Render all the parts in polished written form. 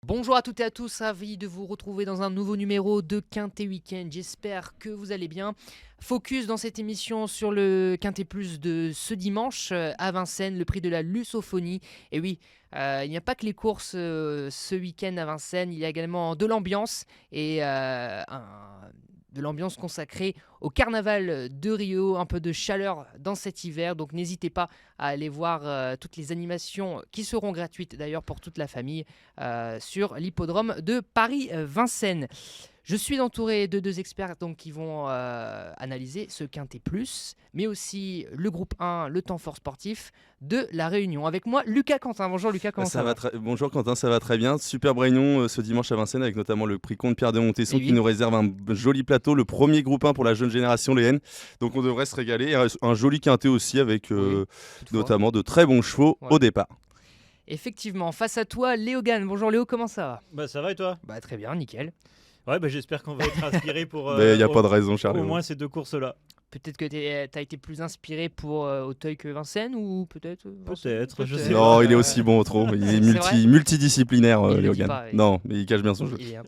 Bonjour à toutes et à tous, ravi de vous retrouver dans un nouveau numéro de Quintet Week-end. J'espère que vous allez bien. Focus dans cette émission sur le Quintet Plus de ce dimanche à Vincennes, le prix de la Lusophonie. Et oui, il n'y a pas que les courses ce week-end à Vincennes, il y a également de l'ambiance et de l'ambiance consacrée au carnaval de Rio, un peu de chaleur dans cet hiver, donc n'hésitez pas à aller voir toutes les animations qui seront gratuites d'ailleurs pour toute la famille sur l'hippodrome de Paris-Vincennes. Je suis entouré de deux experts donc, qui vont analyser ce Quintet Plus, mais aussi le groupe 1, le temps fort sportif de La Réunion. Avec moi, Lucas Quentin. Bonjour Lucas, comment ça va? Bonjour Quentin, ça va très bien. Super réunion ce dimanche à Vincennes avec notamment le prix Comte Pierre de Montesson qui nous réserve un joli plateau, le premier groupe 1 pour la jeune génération, les N. Donc on devrait se régaler. Un joli Quintet aussi avec notamment de très bons chevaux au départ. Effectivement, face à toi, Léo Gann. Bonjour Léo, comment ça va? Ça va et toi? Très bien, nickel. Ouais, j'espère qu'on va être inspiré pour Mais il n'y a pas de raison, Charles. Au moins ces deux courses-là. Peut-être que tu as été plus inspiré pour Auteuil que Vincennes ou peut-être Peut-être, je sais Non, pas. il est aussi bon au trot. Il est multidisciplinaire, Léo Gann. Non, mais il cache bien son jeu. Il est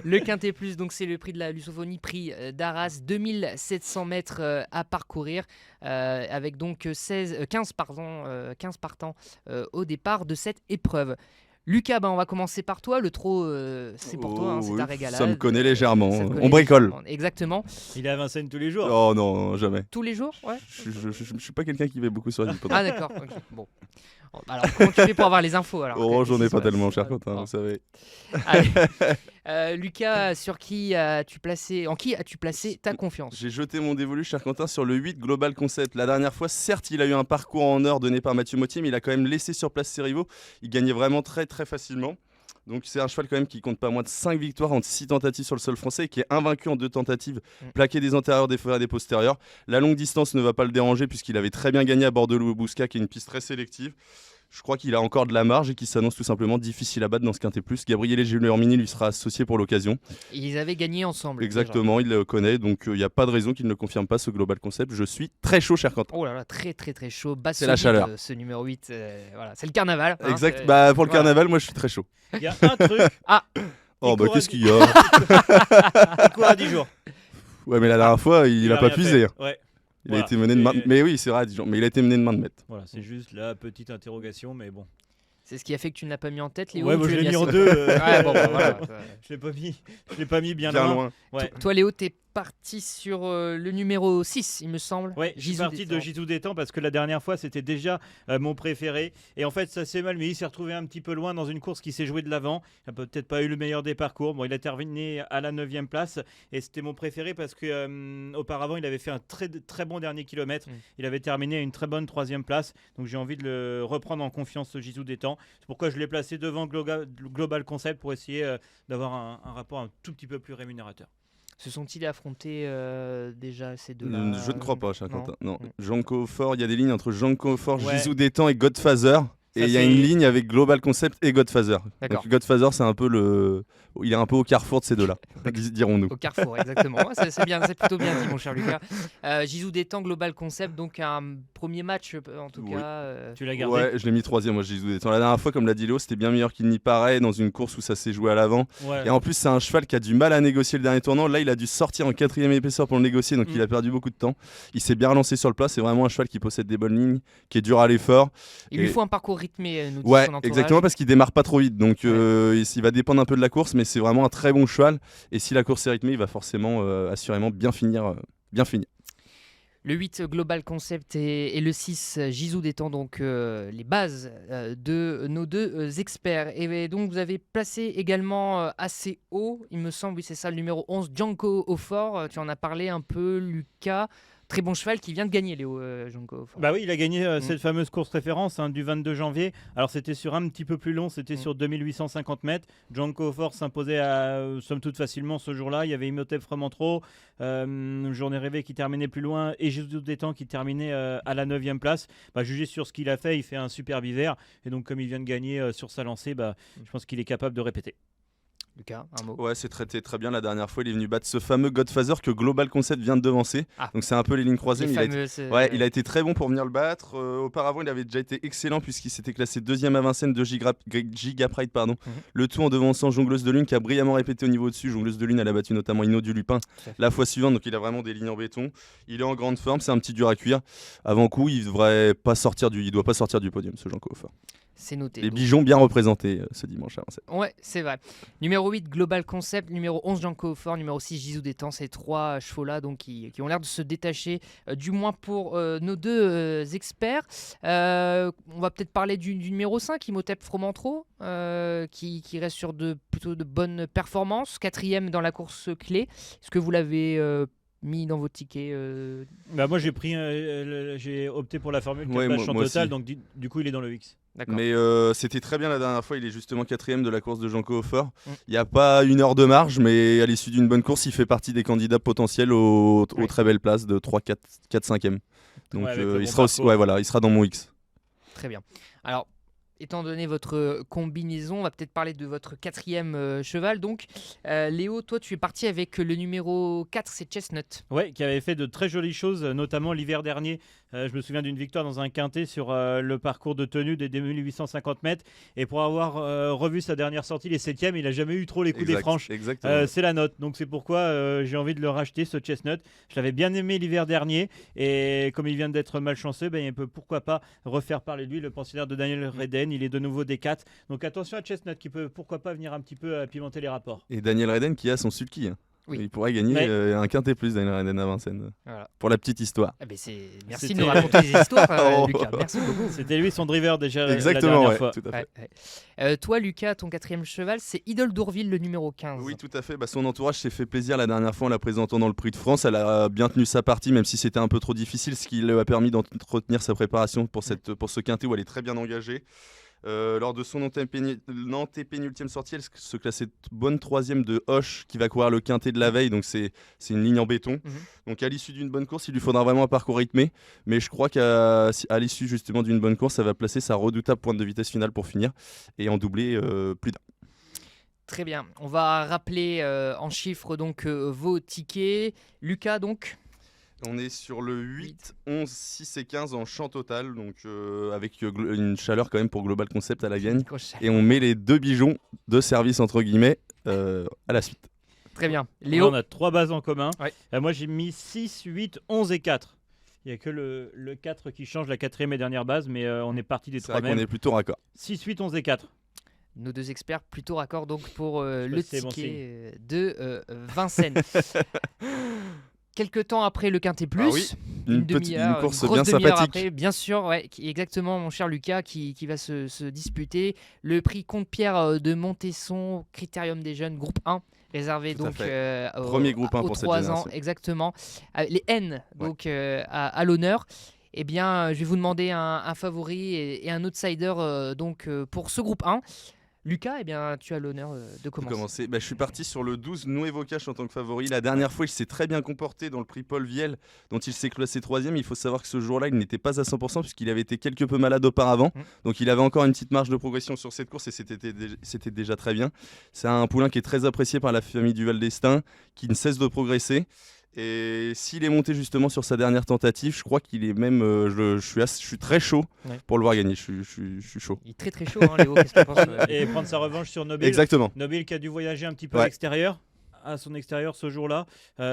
le Quintet Plus, donc c'est le prix de la Lusophonie, prix d'Arras, 2700 mètres à parcourir, avec donc 15 partants au départ de cette épreuve. Lucas, on va commencer par toi. Le trot, c'est pour toi, c'est ta régalade. Ça me connaît légèrement. On bricole. Exactement. Il est à Vincennes tous les jours. Oh non, jamais. Tous les jours, ouais. Je suis pas quelqu'un qui va beaucoup sur les hippodromes. Ah d'accord. Okay. Bon. Alors comment tu fais pour avoir les infos alors? Oh, j'en ai pas tellement, cher Quentin, vous savez. Allez. Lucas, en qui as-tu placé ta confiance? J'ai jeté mon dévolu, cher Quentin, sur le 8 Global Concept. La dernière fois, certes, il a eu un parcours en or donné par Mathieu Mottier, mais il a quand même laissé sur place ses rivaux. Il gagnait vraiment très très facilement. Donc c'est un cheval quand même qui compte pas moins de 5 victoires en 6 tentatives sur le sol français et qui est invaincu en 2 tentatives, plaqué des antérieurs, des forêts et des postérieurs. La longue distance ne va pas le déranger puisqu'il avait très bien gagné à Bordeaux-Bouscat qui est une piste très sélective. Je crois qu'il a encore de la marge et qu'il s'annonce tout simplement difficile à battre dans ce Quintet Plus. Gabriel et Julien Mini lui sera associé pour l'occasion. Ils avaient gagné ensemble. Exactement, il le connaît, donc il n'y a pas de raison qu'il ne confirme pas ce Global Concept. Je suis très chaud, cher Quentin. Oh là là, très très très chaud. C'est la chaleur. Ce numéro 8, voilà, c'est le carnaval. Exact. Pour le carnaval, moi je suis très chaud. Il y a un truc. Qu'est-ce qu'il y a? Il court à 10 jours. Ouais, mais la dernière fois, il n'a pas puisé. Ouais. Il a été mené de main. Mais oui, c'est vrai, à Dijon. Mais il a été mené de main de maître. Voilà, c'est juste la petite interrogation, mais bon. C'est ce qui a fait que tu ne l'as pas mis en tête, Léo. Ouais, moi je l'ai mis en 2. Voilà. Je l'ai pas mis bien loin. Ouais. Toi, Léo, t'es parti sur le numéro 6, il me semble. Ouais, je suis parti de Gisou Détang parce que la dernière fois c'était déjà mon préféré. Et en fait, ça s'est mal, mais il s'est retrouvé un petit peu loin dans une course qui s'est jouée de l'avant. Il n'a peut-être pas eu le meilleur des parcours. Bon, il a terminé à la 9e place et c'était mon préféré parce que auparavant, il avait fait un très, très bon dernier kilomètre. Il avait terminé à une très bonne 3e place. Donc j'ai envie de le reprendre en confiance, ce Gisou Détang. C'est pourquoi je l'ai placé devant Global Concept pour essayer d'avoir un rapport un tout petit peu plus rémunérateur. Se sont-ils affrontés déjà ces deux-là? Je ne crois pas, cher Quentin. Non. Janko Fort, il y a des lignes entre Janko Fort, Gisou Détang et Godfather. Et il y a une ligne avec Global Concept et Godfather. Donc Godfather, c'est un peu il est un peu au carrefour de ces deux-là, dirons-nous. Au carrefour, exactement. C'est bien, c'est plutôt bien dit, mon cher Lucas. Gisou Détang, Global Concept, donc un premier match en tout cas. Tu l'as gardé? Ouais, je l'ai mis 3e, moi, Gisou Détang. La dernière fois, comme l'a dit Léo, c'était bien meilleur qu'il n'y paraît dans une course où ça s'est joué à l'avant. Ouais. Et en plus, c'est un cheval qui a du mal à négocier le dernier tournant. Là, il a dû sortir en 4e épaisseur pour le négocier, donc il a perdu beaucoup de temps. Il s'est bien relancé sur le plat. C'est vraiment un cheval qui possède des bonnes lignes, qui est dur à l'effort. Il lui faut un parcours rythmé, nous dit ouais, son entourage. Exactement, parce qu'il démarre pas trop vite. Donc il va dépendre un peu de la course, mais c'est vraiment un très bon cheval. Et si la course est rythmée, il va forcément, assurément bien finir. Le 8 Global Concept et le 6 Gisou Détang, donc les bases de nos deux experts. Et donc vous avez placé également assez haut, il me semble, oui c'est ça, le numéro 11, Janko Aufort. Tu en as parlé un peu, Lucas. Très bon cheval qui vient de gagner, Léo Janko. Oui, il a gagné cette fameuse course référence du 22 janvier. Alors c'était sur un petit peu plus long, c'était sur 2850 mètres. Janko Fort s'imposait somme toute facilement ce jour-là. Il y avait Imhotep Fremantro, Journée rêvée qui terminait plus loin et Gisou Détang qui terminait à la 9e place. Jugé sur ce qu'il a fait, il fait un superbe hiver. Et donc comme il vient de gagner sur sa lancée, je pense qu'il est capable de répéter. Lucas, un mot. Ouais, c'est traité très bien la dernière fois. Il est venu battre ce fameux Godfather que Global Concept vient de devancer. Ah. Donc c'est un peu les lignes croisées. Les Mais fameuses, il a été très bon pour venir le battre. Auparavant, il avait déjà été excellent puisqu'il s'était classé deuxième à Vincennes de Giga Pride. Le tout en devançant Jongleuse de Lune qui a brillamment répété au niveau au-dessus. Jongleuse de Lune, elle a battu notamment Ino du Lupin la fois suivante. Donc il a vraiment des lignes en béton. Il est en grande forme. C'est un petit dur à cuire. Avant coup, il doit pas sortir du podium, ce Jean Coffre. C'est noté. Les Bijoux bien représentés ce dimanche à Vincennes. Ouais, c'est vrai. Numéro 8, Global Concept. Numéro 11, Janko Hofer. Numéro 6, Gisou Détang. Ces 3 chevaux-là donc, qui ont l'air de se détacher, du moins pour nos 2 experts. On va peut-être parler du numéro 5, Imhotep Fromentro, qui reste sur plutôt de bonnes performances. 4e dans la course clé. Est-ce que vous l'avez mis dans vos tickets Moi, j'ai opté pour la formule 4 Ouais, places champ moi total, aussi. donc du coup, il est dans le X. D'accord. Mais c'était très bien la dernière fois, il est justement 4e de la course de Janko Hofer. Il n'y a pas 1 heure de marge, mais à l'issue d'une bonne course, il fait partie des candidats potentiels aux très belles places de 3, 4, 5e. Donc il sera dans mon X. Très bien. Alors, étant donné votre combinaison, on va peut-être parler de votre 4e cheval. Donc, Léo, toi, tu es parti avec le numéro 4, c'est Chestnut. Ouais, qui avait fait de très jolies choses, notamment l'hiver dernier. Je me souviens d'une victoire dans un quintet sur le parcours de tenue des 2850 mètres. Et pour avoir revu sa dernière sortie, les 7e, il n'a jamais eu trop les coups des franches. Exactement. C'est la note. Donc c'est pourquoi j'ai envie de le racheter, ce Chestnut. Je l'avais bien aimé l'hiver dernier. Et comme il vient d'être malchanceux, il peut pourquoi pas refaire parler de lui, le pensionnaire de Daniel Reden. Il est de nouveau des 4. Donc attention à Chestnut qui peut pourquoi pas venir un petit peu pimenter les rapports. Et Daniel Reden qui a son sulky. Oui. Il pourrait gagner un quintet plus, Daniel Reden à Vincennes. Voilà. Pour la petite histoire. Merci de nous raconter les histoires, Lucas. Merci beaucoup. C'était lui son driver déjà Exactement, la dernière fois. Tout à fait. Toi, Lucas, ton 4e cheval, c'est Idole d'Ourville, le numéro 15. Oui, tout à fait. Son entourage s'est fait plaisir la dernière fois en la présentant dans le Prix de France. Elle a bien tenu sa partie, même si c'était un peu trop difficile, ce qui lui a permis d'entretenir sa préparation pour ce quintet où elle est très bien engagée. Lors de son antépénultième sortie, elle se classait bonne 3e de Hoche qui va courir le quintet de la veille, donc c'est une ligne en béton. Donc à l'issue d'une bonne course, il lui faudra vraiment un parcours rythmé, mais je crois qu'à l'issue justement d'une bonne course, ça va placer sa redoutable pointe de vitesse finale pour finir et en doubler plus d'un. Très bien, on va rappeler en chiffres donc vos tickets. Lucas donc On est sur le 8, 11, 6 et 15 en champ total, donc avec une chaleur quand même pour Global Concept à la gagne. Et on met les 2 bijoux de service entre guillemets à la suite. Très bien. Léo, on a 3 bases en commun. Ouais. Moi j'ai mis 6, 8, 11 et 4. Il n'y a que le 4 qui change, la 4e et dernière base, mais on est parti des 3 mêmes. On est plutôt raccord. 6, 8, 11 et 4. Nos 2 experts plutôt raccord donc pour le c'est bon ticket de Vincennes. Quelques temps après le Quintet Plus, une demi-heure, course une bien grosse demi-heure sympathique. après, bien sûr, exactement, mon cher Lucas, qui va se disputer le prix Comte-Pierre de Montesson, Critérium des Jeunes, groupe 1, réservé Tout à donc Premier groupe 1 aux pour cette 3 ans, génération. exactement. Les N donc à l'honneur. Eh bien, je vais vous demander un favori et un outsider donc pour ce groupe 1. Lucas, eh bien, tu as l'honneur de commencer. Je suis parti sur le 12 Nuevo Cash en tant que favori. La dernière fois, il s'est très bien comporté dans le prix Paul Viel, dont il s'est classé 3e. Il faut savoir que ce jour-là, il n'était pas à 100% puisqu'il avait été quelque peu malade auparavant. Donc il avait encore une petite marge de progression sur cette course et c'était déjà très bien. C'est un poulain qui est très apprécié par la famille du Val d'Estaing, qui ne cesse de progresser. Et s'il est monté justement sur sa dernière tentative, je crois qu'il est même. Je suis très chaud pour le voir gagner. Je suis chaud. Il est très très chaud, hein, Léo. Qu'est-ce que tu penses Et prendre sa revanche sur Nobile. Exactement. Nobile qui a dû voyager un petit peu à l'extérieur. À son extérieur ce jour-là,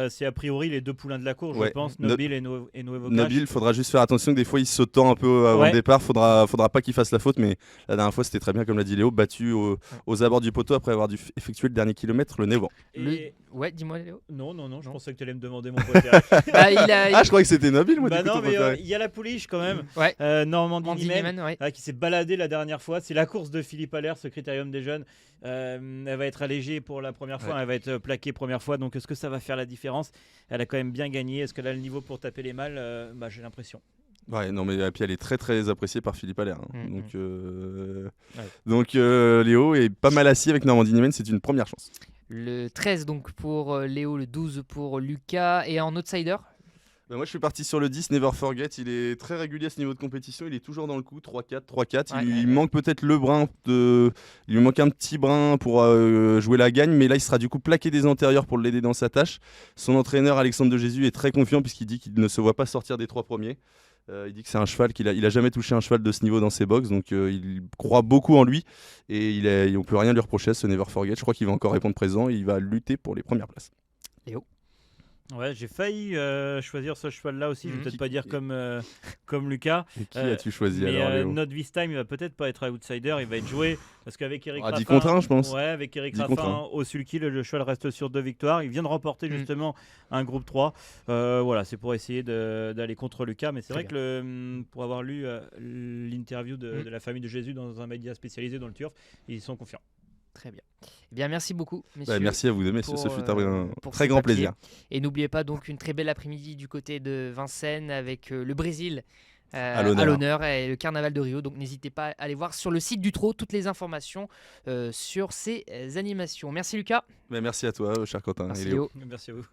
c'est a priori les 2 poulains de la course, je pense, Nobile et Nuevo Cash. Nobile, il faudra juste faire attention que des fois il se tend un peu avant le départ, faudra pas qu'il fasse la faute, mais la dernière fois c'était très bien comme l'a dit Léo, battu aux abords du poteau après avoir dû effectuer le dernier kilomètre, le nez vent. Ouais, dis-moi Léo. Non, je pensais que tu allais me demander mon préféré. Je croyais que c'était Nobile, moi. Non, mais il y a la pouliche quand même. Normandie Niemen, qui s'est baladé la dernière fois. C'est la course de Philippe Allaire, ce Critérium des Jeunes. Elle va être allégée pour la première fois, elle va être plaquée première fois. Donc est-ce que ça va faire la différence? Elle a quand même bien gagné. Est-ce qu'elle a le niveau pour taper les mâles? J'ai l'impression. Ouais, non, mais puis elle est très très appréciée par Philippe Allaire. Donc Léo est pas mal assis avec Normandie Niemen, c'est une première chance. Le 13 donc pour Léo, le 12 pour Lucas et en outsider. Bah, moi je suis parti sur le 10, Never Forget. Il est très régulier à ce niveau de compétition. Il est toujours dans le coup, 3-4, 3-4. Il manque peut-être le brin il lui manque un petit brin pour jouer la gagne, mais là il sera du coup plaqué des antérieurs pour l'aider dans sa tâche. Son entraîneur Alexandre de Jésus est très confiant puisqu'il dit qu'il ne se voit pas sortir des 3 premiers. Il dit que c'est un cheval il a jamais touché un cheval de ce niveau dans ses box, donc il croit beaucoup en lui et on peut rien lui reprocher à ce Never Forget. Je crois qu'il va encore répondre présent et il va lutter pour les premières places. Léo. Ouais, j'ai failli choisir ce cheval-là aussi. Je vais peut-être pas dire Et- comme Lucas. Et qui as-tu choisi Mais alors, Léo? Not This Time, il va peut-être pas être outsider. Il va être joué parce qu'avec Eric Ah, 10 Raffin, contre 1, je pense. Ouais, avec Eric 10 contre Raffin au sulky, le cheval reste sur 2 victoires. Il vient de remporter justement un groupe 3. Voilà, c'est pour essayer d'aller contre Lucas. Mais c'est Très vrai que pour avoir lu l'interview de la famille de Jésus dans un média spécialisé dans le turf, ils sont confiants. Très bien. Eh bien, merci beaucoup, messieurs. Merci à vous deux, messieurs. pour, Ce fut un pour très ce grand papier. plaisir. Et n'oubliez pas donc une très belle après-midi du côté de Vincennes avec le Brésil À à l'honneur. l'honneur et le carnaval de Rio. Donc n'hésitez pas à aller voir sur le site du Trot toutes les informations sur ces animations. Merci Lucas. Merci à toi, cher Quentin. Merci et Léo. Léo. Merci à vous.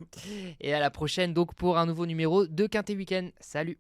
Et à la prochaine donc pour un nouveau numéro de Quintet Week-end. Salut.